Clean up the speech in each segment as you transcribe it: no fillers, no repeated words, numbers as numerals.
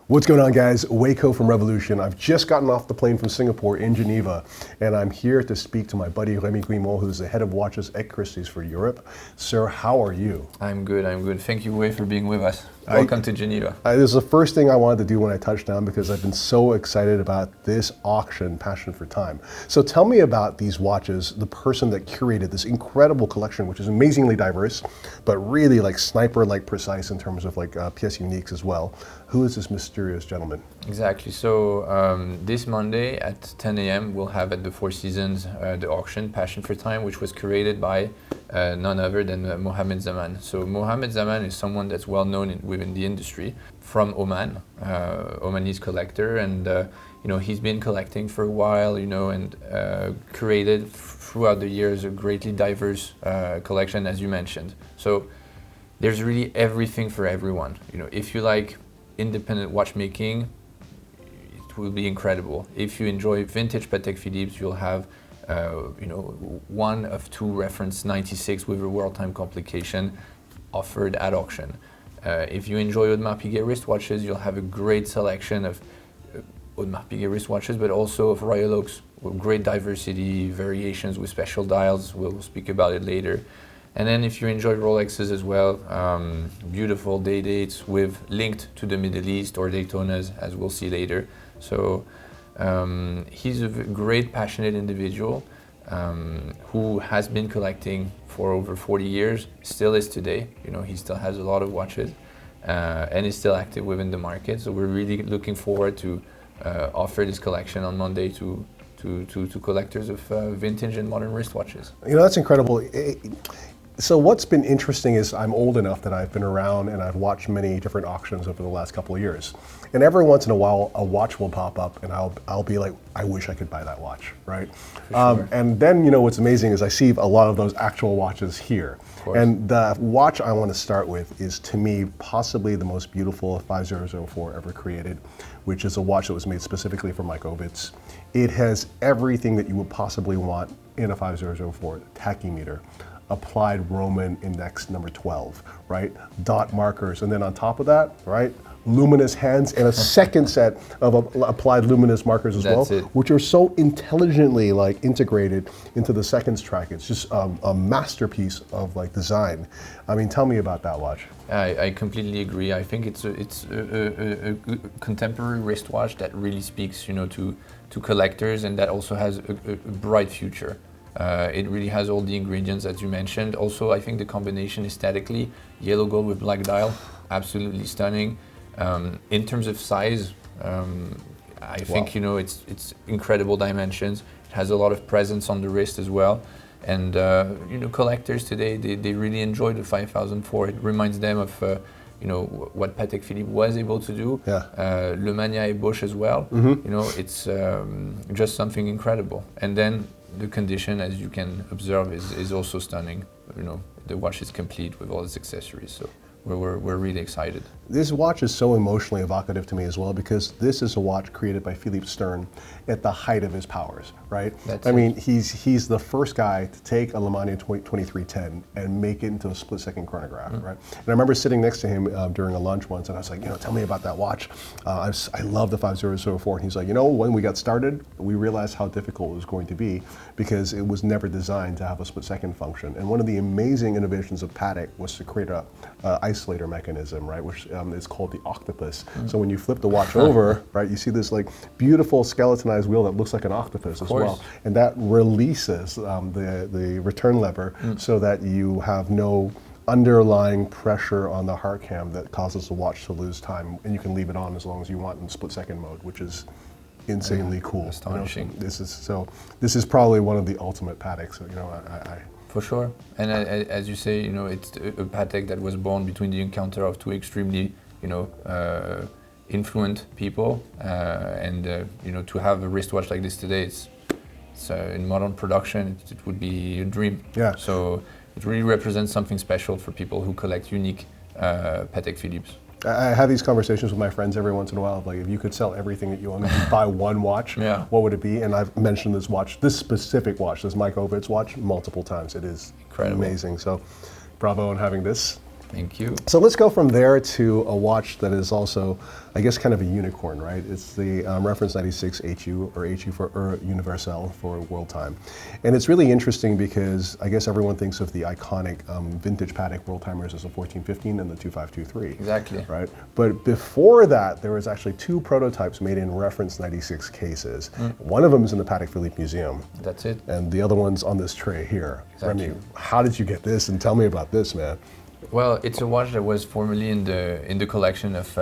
What's going on, guys? Waco from Revolution. I've just gotten off the plane from Singapore in Geneva, and I'm here to speak to my buddy Remi Guillemin, who's the head of watches at Christie's for Europe. Sir, how are you? I'm good. Thank you, Wei, for being with us. Welcome to Geneva. This is the first thing I wanted to do when I touched down because I've been so excited about this auction, Passion for Time. So tell me about these watches, the person that curated this incredible collection, which is amazingly diverse, but really like sniper-like precise in terms of like pièces uniques as well. Who is this mysterious gentleman? Exactly. So this Monday at 10 a.m. we'll have at the Four Seasons the auction Passion for Time, which was curated by none other than Mohammed Zaman. So Mohammed Zaman is someone that's well known within the industry from Oman, Omanese collector, and he's been collecting for a while, and curated throughout the years a greatly diverse collection, as you mentioned. So there's really everything for everyone. If you like independent watchmaking, it will be incredible. If you enjoy vintage Patek Philippe, you'll have one of two reference 96 with a World Time complication offered at auction. If you enjoy Audemars Piguet wristwatches, you'll have a great selection of Audemars Piguet wristwatches, but also of Royal Oaks with great diversity, variations with special dials. We'll speak about it later. And then if you enjoy Rolexes as well, beautiful day dates with linked to the Middle East or Daytonas, as we'll see later. So he's a great, passionate individual who has been collecting for over 40 years, still is today. He still has a lot of watches and is still active within the market. So we're really looking forward to offer this collection on Monday to collectors of vintage and modern wristwatches. That's incredible. So what's been interesting is I'm old enough that I've been around and I've watched many different auctions over the last couple of years. And every once in a while, a watch will pop up and I'll be like, I wish I could buy that watch, right? Sure. And then, what's amazing is I see a lot of those actual watches here. And the watch I want to start with is, to me, possibly the most beautiful 5004 ever created, which is a watch that was made specifically for Mike Ovitz. It has everything that you would possibly want in a 5004 tachymeter. Applied Roman index number 12, right? Dot markers, and then on top of that, right? Luminous hands and a second set of applied luminous markers as well, which are so intelligently integrated into the seconds track. It's just a masterpiece of design. I mean, tell me about that watch. I completely agree. I think it's a contemporary wristwatch that really speaks, to collectors, and that also has a bright future. It really has all the ingredients that you mentioned. Also, I think the combination aesthetically, yellow gold with black dial, absolutely stunning. In terms of size, I think it's incredible dimensions. It has a lot of presence on the wrist as well. And collectors today, they really enjoy the 5004. It reminds them of what Patek Philippe was able to do. Yeah. Le Mania et Bosch as well. Mm-hmm. It's just something incredible. And then the condition, as you can observe, is also stunning. The watch is complete with all its accessories, so we're really excited. This watch is so emotionally evocative to me as well because this is a watch created by Philippe Dufour at the height of his powers, right? I mean, he's the first guy to take a Le Mania 2310 and make it into a split-second chronograph, right? And I remember sitting next to him during a lunch once, and I was like, tell me about that watch. I love the 5004, and he's like, when we got started, we realized how difficult it was going to be because it was never designed to have a split-second function. And one of the amazing innovations of Patek was to create a isolator mechanism, right, which is called the octopus. So when you flip the watch over, right, you see this beautiful skeletonized wheel that looks like an octopus as well, and that releases the return lever so that you have no underlying pressure on the heart cam that causes the watch to lose time, and you can leave it on as long as you want in split-second mode, which is insanely cool. Astonishing. This is probably one of the ultimate Pateks. For sure, and as you say, it's a Patek that was born between the encounter of two extremely, influent people, and to have a wristwatch like this today, it's in modern production, it would be a dream. Yeah. So it really represents something special for people who collect unique Patek Philippe. I have these conversations with my friends every once in a while, if you could sell everything that you own and buy one watch, what would it be? And I've mentioned this watch, this specific watch, this Mike Ovitz watch, multiple times. It is incredible. Amazing. So bravo on having this. Thank you. So let's go from there to a watch that is also, I guess, kind of a unicorn, right? It's the reference 96 HU, or HU for Universal for World Time. And it's really interesting because I guess everyone thinks of the iconic vintage Patek World Timers as the 1415 and the 2523. Exactly. Right? But before that, there was actually two prototypes made in reference 96 cases. One of them is in the Patek Philippe Museum. That's it. And the other one's on this tray here. Exactly. Remi, how did you get this? And tell me about this, man. Well, it's a watch that was formerly in the collection of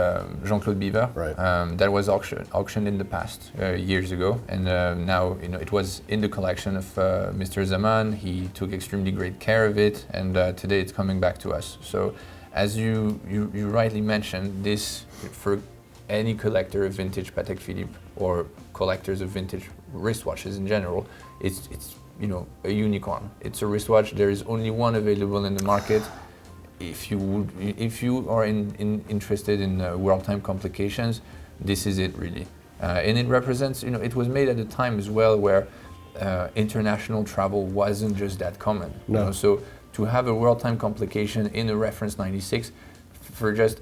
Jean-Claude Biver. Right. That was auctioned in the past years ago, and now it was in the collection of Mr. Zaman. He took extremely great care of it, and today it's coming back to us. So, as you rightly mentioned, this for any collector of vintage Patek Philippe or collectors of vintage wristwatches in general, it's a unicorn. It's a wristwatch. There is only one available in the market. If you are interested in World Time complications, this is it really, and it represents. It was made at a time as well where international travel wasn't just that common. No. So to have a World Time complication in a reference 96 for just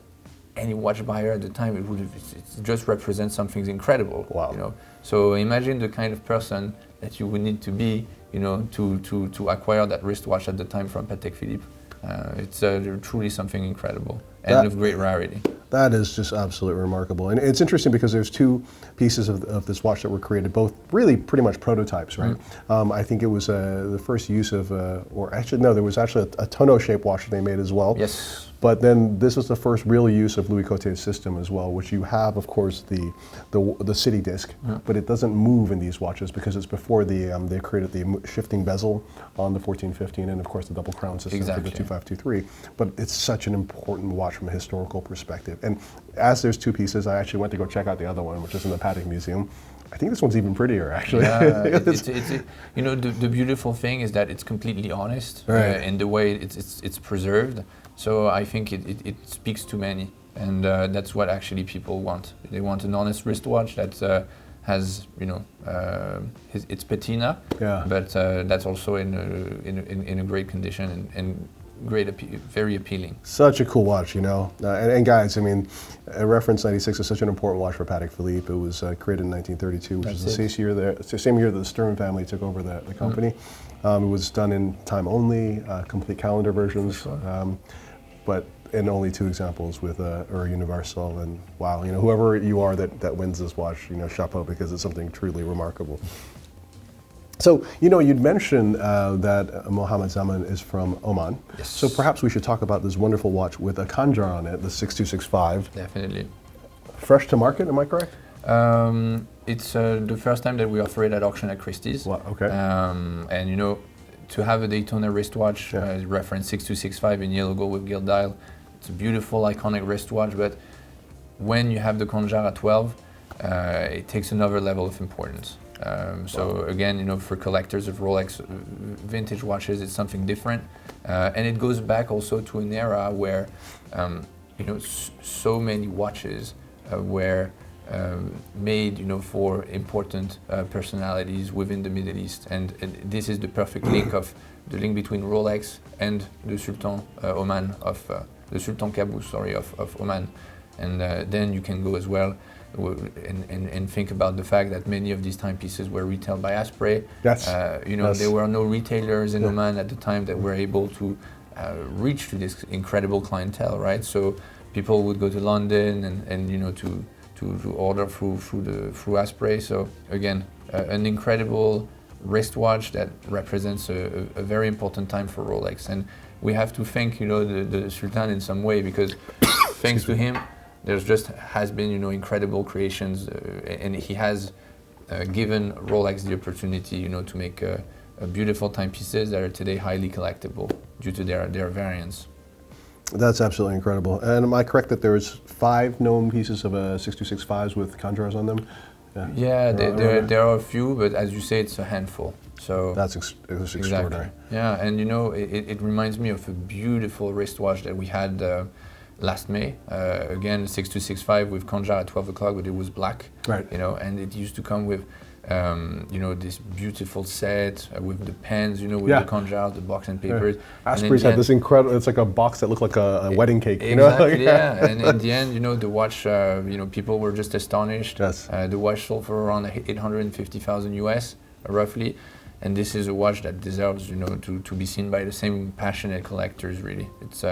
any watch buyer at the time, it just represents something incredible. Wow. So imagine the kind of person that you would need to be, to acquire that wristwatch at the time from Patek Philippe. It's truly something incredible and of great rarity. That is just absolutely remarkable. And it's interesting because there's two pieces of this watch that were created, both really pretty much prototypes, right? I think it was the first use of, or actually, no, there was actually a tonneau-shaped watch that they made as well. Yes. But then this was the first real use of Louis Cote's system as well, which you have, of course, the city disc, but it doesn't move in these watches because it's before they created the shifting bezel on the 1415 and, of course, the double crown system for the 2523. But it's such an important watch from a historical perspective. And as there's two pieces, I actually went to go check out the other one, which is in the Patek Museum. I think this one's even prettier, actually. Yeah, the beautiful thing is that it's completely honest, right, in the way it's preserved. So I think it speaks to many, and that's what actually people want. They want an honest wristwatch that has its patina, but that's also in a great condition and very appealing. Such a cool watch, and guys, I mean, reference 96 is such an important watch for Patek Philippe. It was created in 1932, which is the same year that the Stern family took over the company. It was done in time only, complete calendar versions, and only two examples with Universal. And wow, whoever you are that wins this watch, chapeau, because it's something truly remarkable. So, you'd mentioned that Mohammed Zaman is from Oman. Yes. So perhaps we should talk about this wonderful watch with a khanjar on it, the 6265. Definitely. Fresh to market, am I correct? It's the first time that we offer it at auction at Christie's. Wow, okay. And to have a Daytona wristwatch, reference 6265 in yellow gold with gilt dial, it's a beautiful, iconic wristwatch. But when you have the khanjar at 12, it takes another level of importance. So again, for collectors of Rolex vintage watches, it's something different, and it goes back also to an era where, so many watches were made, for important personalities within the Middle East, and this is the perfect link between Rolex and the Sultan the Sultan Qaboos, of Oman, and then you can go as well. And think about the fact that many of these timepieces were retailed by Asprey. Yes. There were no retailers in Oman at the time that were able to reach to this incredible clientele, right? So people would go to London and to order through Asprey. So again, an incredible wristwatch that represents a very important time for Rolex, and we have to thank the Sultan in some way, because thanks to him, there's just has been incredible creations, and he has given Rolex the opportunity to make beautiful timepieces that are today highly collectible due to their variants. That's absolutely incredible. And am I correct that there's 5 known pieces of 6265s with khanjars on them? Yeah, there are a few, but as you say, it's a handful. So that's extraordinary. Yeah, and it reminds me of a beautiful wristwatch that we had last May. Again, 6265 with khanjar at 12 o'clock, but it was black. Right. And it used to come with you know, this beautiful set with the pens, you know, with the conjures, the box and papers. Asprey's had this incredible, it's like a box that looked like a wedding cake, you know? Exactly, yeah. And in the end, you know, the watch, you know, people were just astonished. Yes. The watch sold for around 850,000 US, roughly. And this is a watch that deserves, you know, to be seen by the same passionate collectors, really. It's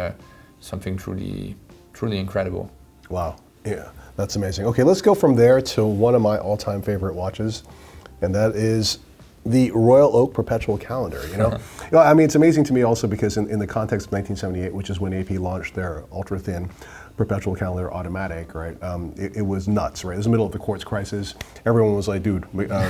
something truly incredible. Wow, yeah, that's amazing. Okay, let's go from there to one of my all-time favorite watches, and that is the Royal Oak Perpetual Calendar, you know? You know, I mean, it's amazing to me also because in the context of 1978, which is when AP launched their ultra-thin perpetual calendar automatic, right? It was nuts, right? It was the middle of the quartz crisis. Everyone was like, dude,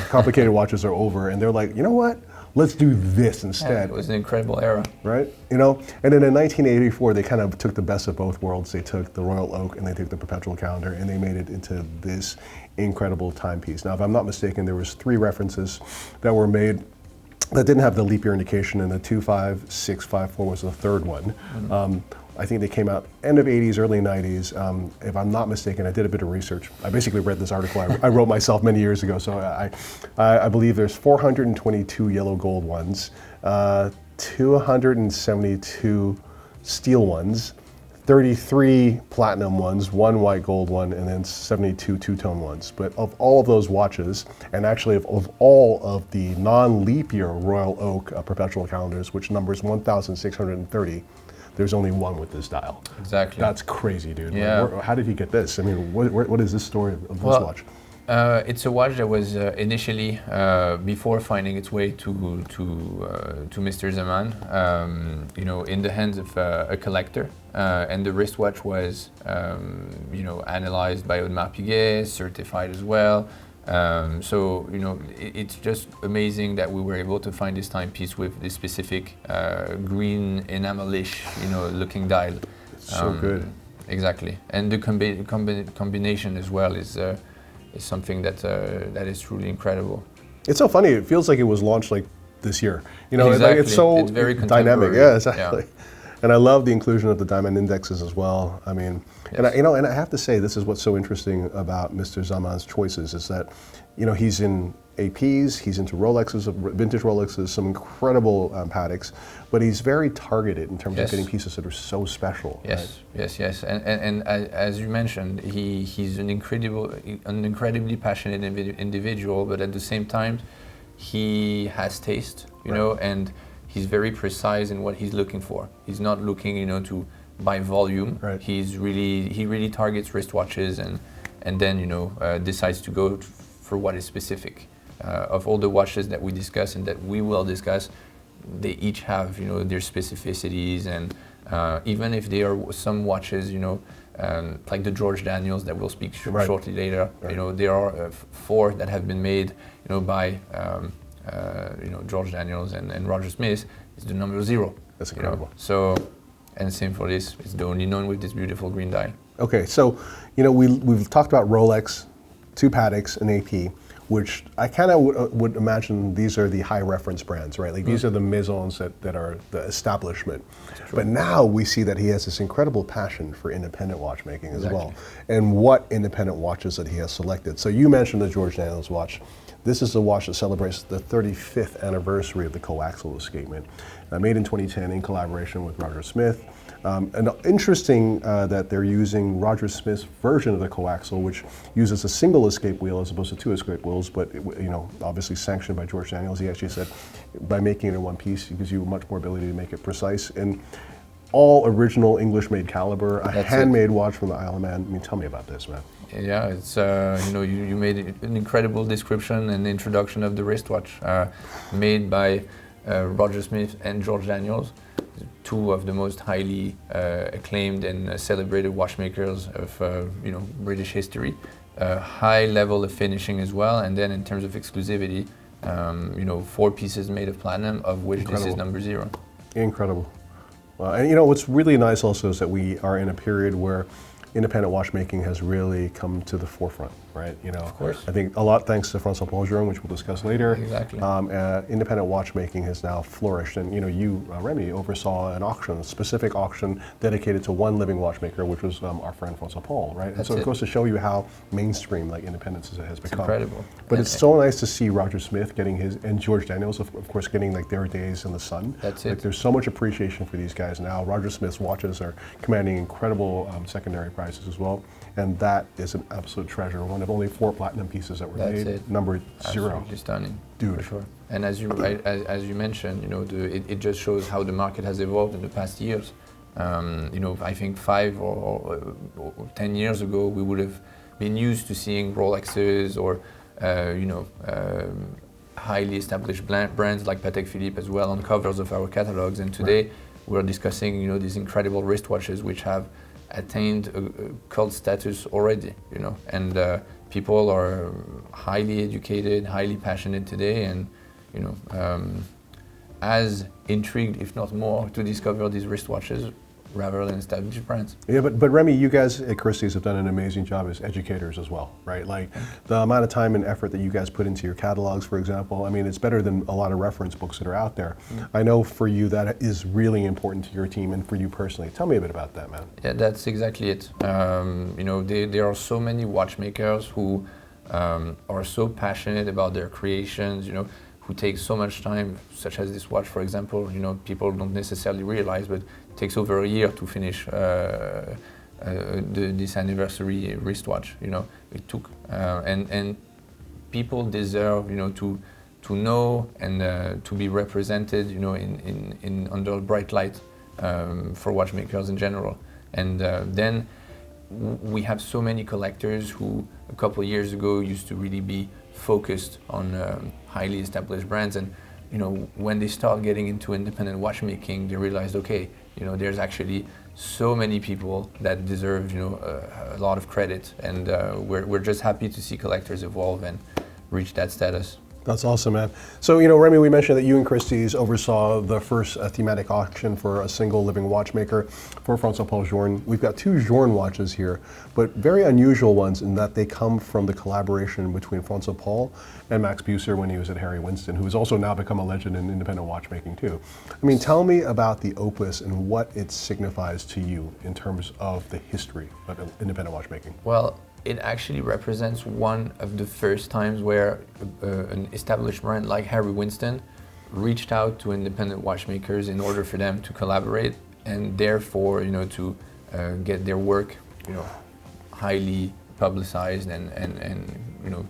complicated watches are over. And they're like, you know what? Let's do this instead. Yeah, it was an incredible era. Right? You know? And then in 1984, they kind of took the best of both worlds. They took the Royal Oak and they took the perpetual calendar and they made it into this incredible timepiece. Now, if I'm not mistaken, there was 3 references that were made that didn't have the leap year indication, and the 25654 was the third one. I think they came out end of 80s, early 90s. If I'm not mistaken, I did a bit of research. I basically read this article I wrote myself many years ago. So I believe there's 422 yellow gold ones, 272 steel ones, 33 platinum ones, 1 white gold one, and then 72 two-tone ones. But of all of those watches, and actually of all of the non-leap year Royal Oak perpetual calendars, which numbers 1,630, there's only one with this dial. Exactly. That's crazy, dude. Yeah. Like, how did he get this? I mean, what is this story of this watch? It's a watch that was initially, before finding its way to Mr. Zaman, you know, in the hands of a collector. And the wristwatch was, you know, analyzed by Audemars Piguet, certified as well. So, you know, it's just amazing that we were able to find this timepiece with this specific green enamelish, you know, looking dial. It's so good. Exactly. And the combination as well is something that is truly incredible. It's so funny. It feels like it was launched like this year. You know, exactly. It's so it's very dynamic. Yeah, exactly. Yeah. And I love the inclusion of the diamond indexes as well. I mean, Yes. and I have to say, this is what's so interesting about Mr. Zaman's choices is that, you know, he's in APs, he's into Rolexes, vintage Rolexes, some incredible Pateks, but he's very targeted in terms of getting pieces that are so special. Yes, right? yes. And as you mentioned, he's an incredibly passionate individual, but at the same time, he has taste, you know, and he's very precise in what he's looking for. He's not looking, you know, to buy volume. Right. He really targets wristwatches and then, you know, decides to go for what is specific. Of all the watches that we discuss and that we will discuss, they each have, you know, their specificities, and even if they are some watches, you know, like the George Daniels that we'll speak shortly later, you know, there are 4 that have been made, you know, by you know, George Daniels and Roger Smith. Is the number 0. That's incredible. You know? So, and same for this. It's the only known with this beautiful green dial. Okay, so, you know, we've talked about Rolex, 2 Pateks, and AP, which I kind of would imagine these are the high reference brands, right? Like these are the maisons that are the establishment. But now we see that he has this incredible passion for independent watchmaking as well, and what independent watches that he has selected. So you mentioned the George Daniels watch. This is a watch that celebrates the 35th anniversary of the coaxial escapement, made in 2010 in collaboration with Roger Smith. And interesting that they're using Roger Smith's version of the coaxial, which uses a single escape wheel as opposed to 2 escape wheels, but you know, obviously sanctioned by George Daniels. He actually said by making it in one piece, it gives you much more ability to make it precise. And all original English-made caliber, a handmade watch from the Isle of Man. I mean, tell me about this, man. Yeah, it's you know, you made an incredible description and introduction of the wristwatch, made by Roger Smith and George Daniels, 2 of the most highly acclaimed and celebrated watchmakers of you know, British history. High level of finishing as well, and then in terms of exclusivity, you know, 4 pieces made of platinum, of which this is number 0. Incredible. And you know, what's really nice also is that we are in a period where independent watchmaking has really come to the forefront, right? You know, of course. I think a lot thanks to F.P.Journe, which we'll discuss later. Exactly. Independent watchmaking has now flourished, and you know, you, Remy, oversaw an auction, a specific auction dedicated to one living watchmaker, which was our friend Francois Paul, right? And so it goes to show you how mainstream like independence has become. It's incredible. But it's so nice to see Roger Smith getting his, and George Daniels, of course, getting like their days in the sun. That's like, it. there's so much appreciation for these guys now. Roger Smith's watches are commanding incredible secondary prices as well, and that is an absolute treasure. One of only 4 platinum pieces that were made, numbered 0. Absolutely stunning, dude. For sure. And as you mentioned, you know, it just shows how the market has evolved in the past years. You know, I think 5 or 10 years ago, we would have been used to seeing Rolexes or you know, highly established brands like Patek Philippe as well on covers of our catalogs. And today we're discussing, you know, these incredible wristwatches which have attained a cult status already, you know, and people are highly educated, highly passionate today, and you know, as intrigued, if not more, to discover these wristwatches rather than established brands. Yeah, but Remy, you guys at Christie's have done an amazing job as educators as well, right? Like the amount of time and effort that you guys put into your catalogs, for example, I mean, it's better than a lot of reference books that are out there. I know for you that is really important to your team and for you personally. Tell me a bit about that, man. Yeah, that's exactly it. You know, there are so many watchmakers who are so passionate about their creations, you know, who take so much time, such as this watch, for example. You know, people don't necessarily realize, but it takes over a year to finish this anniversary wristwatch. You know, it took, and people deserve, you know, to know and to be represented, you know, in under bright light for watchmakers in general. And then we have so many collectors who a couple of years ago used to really be focused on highly established brands, and you know, when they start getting into independent watchmaking, they realized, okay, you know, there's actually so many people that deserve, you know, a lot of credit, and we're just happy to see collectors evolve and reach that status. That's awesome, man. So, you know, Remy, we mentioned that you and Christie's oversaw the first thematic auction for a single living watchmaker for F.P.Journe. We've got 2 Journe watches here, but very unusual ones in that they come from the collaboration between F.P. and Max Bucer when he was at Harry Winston, who has also now become a legend in independent watchmaking too. I mean, tell me about the Opus and what it signifies to you in terms of the history of independent watchmaking. Well, it actually represents one of the first times where an established brand like Harry Winston reached out to independent watchmakers in order for them to collaborate, and therefore, you know, to get their work, you know, highly publicized and you know,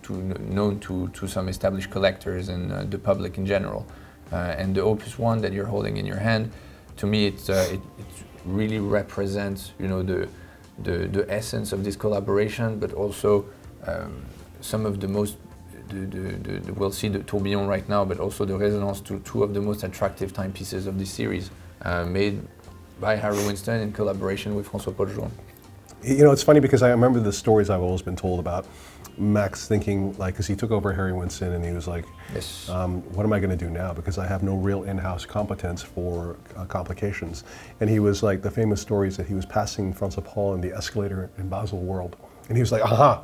known to some established collectors and the public in general. And the Opus One that you're holding in your hand, to me, it really represents, you know, the essence of this collaboration, but also some of the most, we'll see the tourbillon right now, but also the resonance to 2 of the most attractive timepieces of this series, made by Harry Winston in collaboration with F.P.Journe. You know, it's funny because I remember the stories I've always been told about Max thinking, like, because he took over Harry Winston and he was like, yes. What am I going to do now? Because I have no real in-house competence for complications. And he was like, the famous story is that he was passing Francois Paul in the escalator in Basel World. And he was like, aha,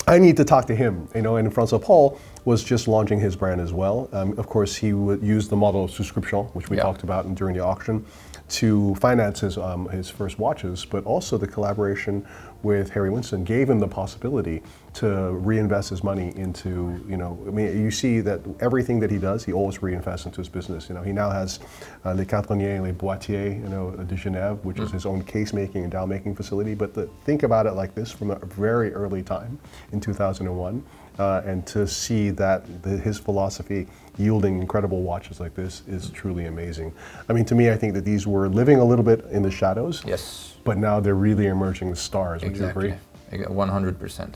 I need to talk to him. You know, and Francois Paul was just launching his brand as well. Of course, he would use the model of subscription, which we talked about during the auction, to finance his first watches, but also the collaboration with Harry Winston gave him the possibility to reinvest his money into, you know, I mean, you see that everything that he does, he always reinvests into his business. You know, he now has Les Quatronniers et Les Boîtiers, you know, de Genève, which is his own case making and dial making facility. But think about it like this, from a very early time in 2001, and to see that his philosophy yielding incredible watches like this is truly amazing. I mean, to me, I think that these were living a little bit in the shadows. Yes. But now they're really emerging as stars. Would you agree? 100%.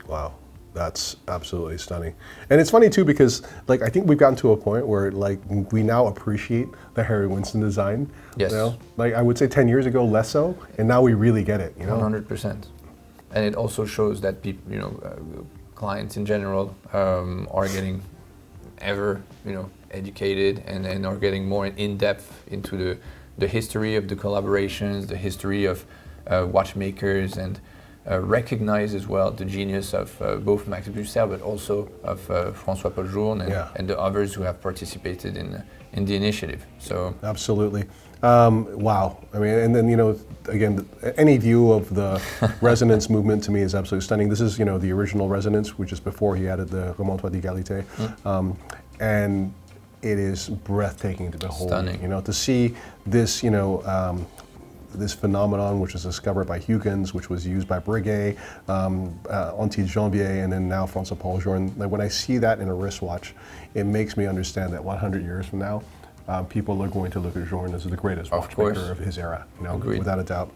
Wow, that's absolutely stunning. And it's funny too because, like, I think we've gotten to a point where, like, we now appreciate the Harry Winston design. Yes. You know? Like, I would say 10 years ago, less so, and now we really get it. You know. 100%. And it also shows that people, you know, clients in general are getting ever, you know, educated and are getting more in depth into the history of the collaborations, the history of watchmakers and recognize as well the genius of both Max Bucer, but also of François Paul-Journe and the others who have participated in the initiative. So absolutely. Wow. I mean, and then, you know, again, any view of the resonance movement to me is absolutely stunning. This is, you know, the original resonance, which is before he added the remontoir d'égalité. And it is breathtaking to behold. Stunning. You know, to see this, you know, this phenomenon, which was discovered by Huygens, which was used by Breguet, Anti-Janvier, and then now François Paul-Journe. Like, when I see that in a wristwatch, it makes me understand that 100 years from now, people are going to look at Journe as the greatest watchmaker of his era, you know, without a doubt.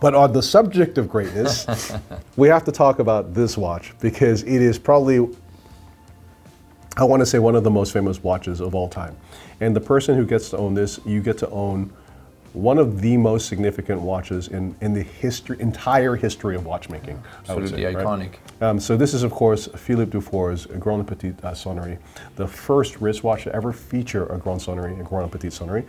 But on the subject of greatness, we have to talk about this watch, because it is probably, I want to say, one of the most famous watches of all time. And the person who gets to own this, you get to own one of the most significant watches in the entire history of watchmaking. Absolutely iconic. Right? So this is, of course, Philippe Dufour's Grande Petite Sonnerie, the first wristwatch to ever feature a Grande Sonnerie, a Grande Petite Sonnerie.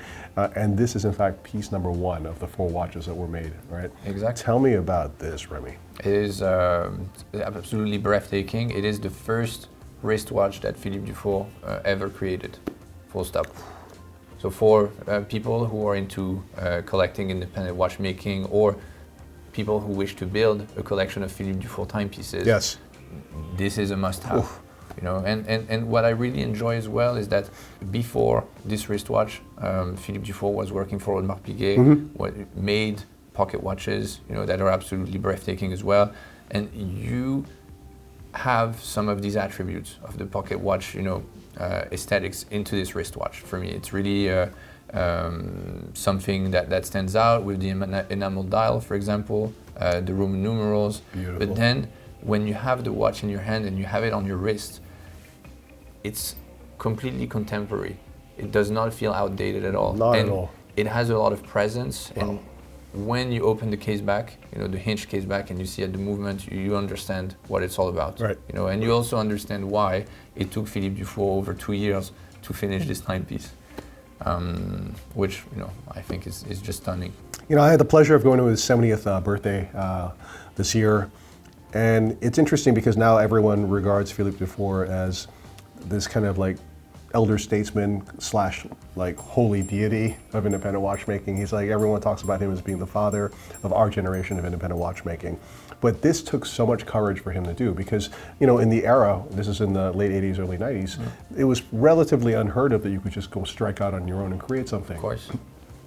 And this is, in fact, piece number 1 of the 4 watches that were made, right? Exactly. Tell me about this, Remy. It is absolutely breathtaking. It is the first wristwatch that Philippe Dufour ever created, full stop. So for people who are into collecting independent watchmaking, or people who wish to build a collection of Philippe Dufour timepieces, yes, this is a must-have. You know, and what I really enjoy as well is that before this wristwatch, Philippe Dufour was working for Audemars Piguet, made pocket watches, you know, that are absolutely breathtaking as well. And you have some of these attributes of the pocket watch, you know, aesthetics into this wristwatch. For me, it's really something that stands out, with the enamel dial, for example, the Roman numerals. Beautiful. But then when you have the watch in your hand and you have it on your wrist, it's completely contemporary. It does not feel outdated at all. Not at all. It has a lot of presence. And when you open the case back, you know, the hinge case back, and you see at the movement, you understand what it's all about. Right. You know, and you also understand why it took Philippe Dufour over 2 years to finish this timepiece, which, you know, I think is just stunning. You know, I had the pleasure of going to his 70th birthday this year, and it's interesting because now everyone regards Philippe Dufour as this kind of like elder statesman / like holy deity of independent watchmaking. He's like, everyone talks about him as being the father of our generation of independent watchmaking. But this took so much courage for him to do, because, you know, in the era, this is in the late 80s, early 90s, it was relatively unheard of that you could just go strike out on your own and create something. Of course.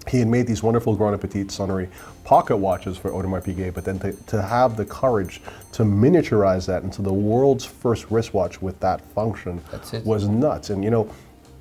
He had made these wonderful Grande Petite Sonnerie pocket watches for Audemars Piguet, but then to have the courage to miniaturize that into the world's first wristwatch with that function was nuts. And, you know,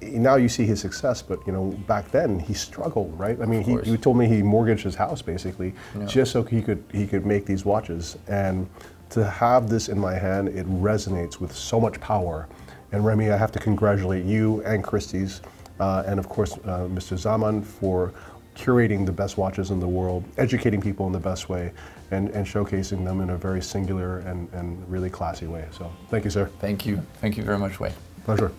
now you see his success, but, you know, back then he struggled, right? I mean, he told me he mortgaged his house basically just so he could make these watches. And to have this in my hand, it resonates with so much power. And Remy, I have to congratulate you and Christie's, and of course Mr. Zaman, for curating the best watches in the world, educating people in the best way, and showcasing them in a very singular and really classy way. So thank you, sir. Thank you. Thank you very much, Wei. Pleasure.